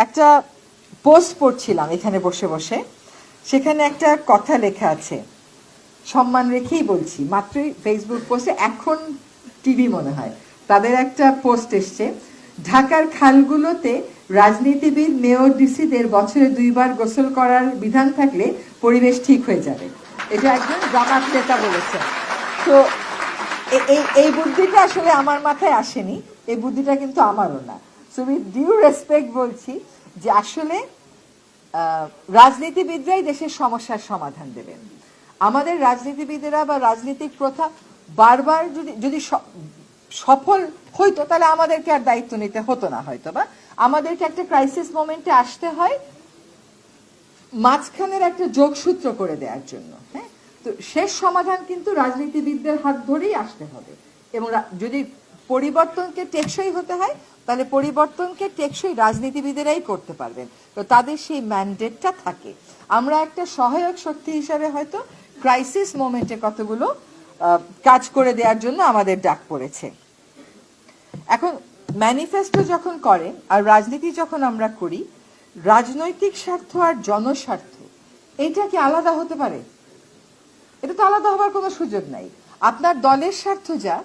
একটা পোস্ট পড়ছিলাম এখানে বসে বসে, সেখানে একটা কথা লেখা আছে, সম্মান রেখেই বলছি, মাত্রই ফেসবুক পোস্টে, এখন টিভি মনে হয়, তাদের একটা পোস্ট এসছে, ঢাকার খালগুলোতে রাজনীতিবিদ মেয়র ডিসিদের বছরে 2 বার গোসল করার বিধান থাকলে পরিবেশ ঠিক হয়ে যাবে। এটা একজন জামাত নেতা বলেছেন। তো এই বুদ্ধিটা আসলে আমার মাথায় আসেনি, এই বুদ্ধিটা কিন্তু আমারও না। সো উইথ ডিউ রেসপেক্ট বলছি যে আসলে রাজনীতিবিদরাই দেশের সমস্যার সমাধান দেবেন। আমাদের রাজনীতিবিদেরা বা রাজনৈতিক প্রথা বারবার যদি সফল হইতো, তাহলে আমাদেরকে আর দায়িত্ব নিতে হতো না হয়তো, বা আমাদেরকে একটা ক্রাইসিস মোমেন্টে আসতে হয় মাঝখানের একটা যোগসূত্র করে দেওয়ার জন্য। হ্যাঁ, তো শেষ সমাধান কিন্তু রাজনীতিবিদদের হাত ধরেই আসতে হবে, এবং যদি পরিবর্তনকে টেকসই হতে হয় তাহলে পরিবর্তনকে টেকসই রাজনীতিবিদেরাই করতে পারবেন, তো তাদের সেই ম্যান্ডেটটা থাকে। আমরা একটা সহায়ক শক্তি হিসাবে হয়তো ক্রাইসিস মোমেন্টে কতগুলো কাজ করে দেওয়ার জন্য আমাদের ডাক পড়েছে। এখন ম্যানিফেস্টো যখন করেন আর রাজনীতি যখন আমরা করি, রাজনৈতিক স্বার্থ আর জনস্বার্থ এইটা কি আলাদা হতে পারে? এটা তো আলাদা হবার কোনো সুযোগ নাই। আপনার দলের স্বার্থ যা,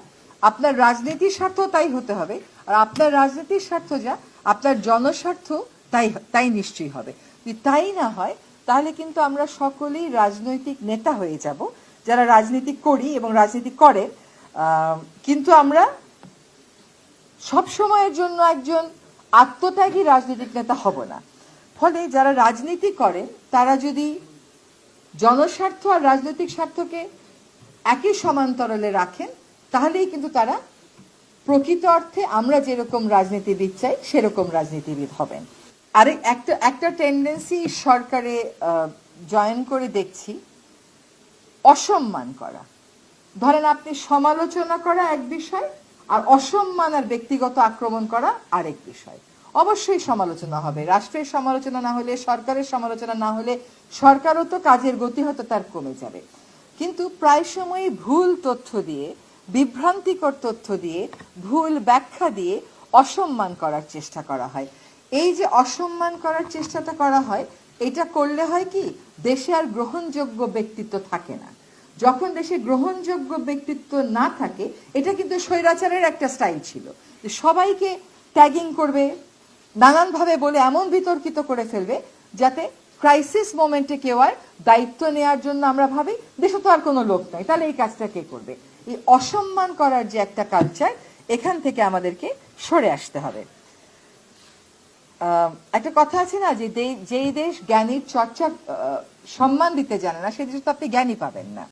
আপনার রাজনীতির স্বার্থ তাই হতে হবে, আর আপনার রাজনীতির স্বার্থ যা, আপনার জনস্বার্থ তাই নিশ্চয়ই হবে। যদি তাই না হয় তাহলে কিন্তু আমরা সকলেই রাজনৈতিক নেতা হয়ে যাব, যারা রাজনীতি করি এবং রাজনীতি করেন, কিন্তু আমরা সব সময়ের জন্য একজন আত্মত্যাগী রাজনৈতিক নেতা হব না। ফলে যারা রাজনীতি করেন তারা যদি জনস্বার্থ আর রাজনৈতিক স্বার্থকে একই সমান্তরালে রাখেন, তাহলেই কিন্তু তারা প্রকৃত অর্থে আমরা যেরকম রাজনীতিবিদ চাই সেরকম রাজনীতিবিদ হবেন। আর একটা টেন্ডেন্সি সরকারে জয়েন করে দেখছি, অসম্মান করা। ধরেন আপনি সমালোচনা করা এক বিষয়, আর অসম্মান আর ব্যক্তিগত আক্রমণ করা আরেক বিষয়। অবশ্যই সমালোচনা হবে, রাষ্ট্রের সমালোচনা না হলে, সরকারের সমালোচনা না হলে সরকারও তো কাজের গতি হয়তো তার কমে যাবে। কিন্তু প্রায় সময়ই ভুল তথ্য দিয়ে, বিভ্রান্তিকর তথ্য দিয়ে, ভুল ব্যাখ্যা দিয়ে অসম্মান করার চেষ্টা করা হয়। এই যে অসম্মান করার চেষ্টাটা করা হয়, এটা করলে হয় কি, দেশে আর গ্রহণযোগ্য ব্যক্তিত্ব থাকে না। যখন দেশে গ্রহণযোগ্য ব্যক্তিত্ব না থাকে, এটা কিন্তু স্বৈরাচারের একটা স্টাইল ছিল, যে সবাইকে ট্যাগিং করবে, নানানভাবে বলে এমন বিতর্কিত করে ফেলবে যাতে ক্রাইসিস মোমেন্টে কেউ আর দায়িত্ব নেওয়ার জন্য আমরা ভাবি দেশে তো আর কোনো লোক নাই, তাহলে এই কাজটা কে করবে। এই অসম্মান করার যে একটা কালচার, এখান থেকে আমাদেরকে সরে আসতে হবে। একটা কথা আছে না, যে যেই দেশ জ্ঞানীর চর্চা সম্মান দিতে জানে না, সেই দেশে তো আপনি জ্ঞানী পাবেন না।